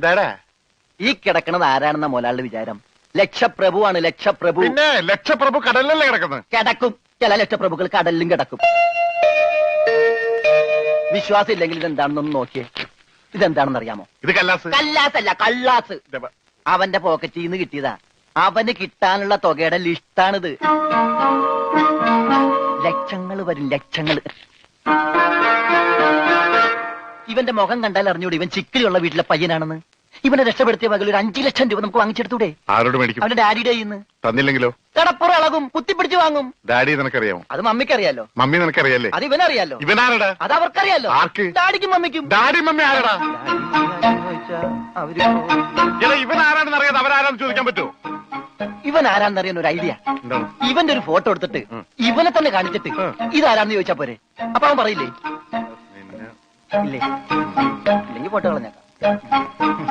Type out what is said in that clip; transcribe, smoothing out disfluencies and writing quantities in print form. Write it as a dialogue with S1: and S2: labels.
S1: എന്താടാ
S2: ഈ കിടക്കണത് ആരാണെന്ന മുതലാളിയുടെ വിചാരം? ലക്ഷപ്രഭുവാണ്, ലക്ഷപ്രഭു.
S1: പിന്നെ ലക്ഷപ്രഭു കടലിലല്ലേ കിടക്കുന്നത്?
S2: കിടക്കും. ചില ലക്ഷപ്രഭുക്കൾ കടലിലും കിടക്കും. വിശ്വാസം ഇല്ലെങ്കിൽ ഇതെന്താണെന്നൊന്ന് നോക്കിയേ. ഇതെന്താണെന്ന് അറിയാമോ?
S1: ഇത് കല്ലാസ്.
S2: കല്ലാസല്ല, കള്ളാസ്. അവന്റെ പോക്കറ്റിൽ നിന്ന് കിട്ടിയതാ. അവന് കിട്ടാനുള്ള തുകയുടെ ലിസ്റ്റാണിത്. ലക്ഷങ്ങൾ വരും, ലക്ഷങ്ങൾ. ഇവന്റെ മുഖം കണ്ടാൽ അറിഞ്ഞൂടെ ഇവൻ ചിക്കിലുള്ള വീട്ടിലെ പയ്യനാണെന്ന്. ഇവനെ രക്ഷപ്പെടുത്തിയ മകൾ ഒരു 5 ലക്ഷം രൂപ നമുക്ക് വാങ്ങിച്ചെടുത്തൂടെ?
S1: ആരോട് മേടിക്കും?
S2: അവന്റെ ഡാഡിയുടെ ഇന്ന്
S1: തന്നില്ലെങ്കിലോ?
S2: കടപ്പുറം ഇളകും, കുത്തിപ്പിടിച്ച് വാങ്ങും.
S1: ഡാഡി നിനക്കറിയാമോ?
S2: അത് മമ്മിക്കറിയാലോ.
S1: മമ്മി നിനക്കറിയാലേ?
S2: അത് ഇവനറിയാലോ.
S1: ഇവനാരടാ?
S2: അത് അവർക്കറിയാലോ.
S1: ആർക്ക്?
S2: ഡാഡിക്കും മമ്മിക്കും.
S1: ഡാഡി മമ്മി ആരടാ? ഇവൻ ആരാണെന്ന് അറിയാതെ അവരാരാന്ന് ചോദിക്കാൻ പറ്റുമോ?
S2: ഇവൻ ആരാന്നറിയാൻ ഒരു ഐഡിയ. ഇവന്റെ ഒരു ഫോട്ടോ എടുത്തിട്ട് ഇവനെ തന്നെ കാണിച്ചിട്ട് ഇതാരാന്ന് ചോദിച്ചാ പോരെ? അപ്പൊ അവൻ പറയില്ലേ? ഇല്ലേ? ഇല്ലെങ്കിൽ ഫോട്ടോ കളഞ്ഞേക്കാം.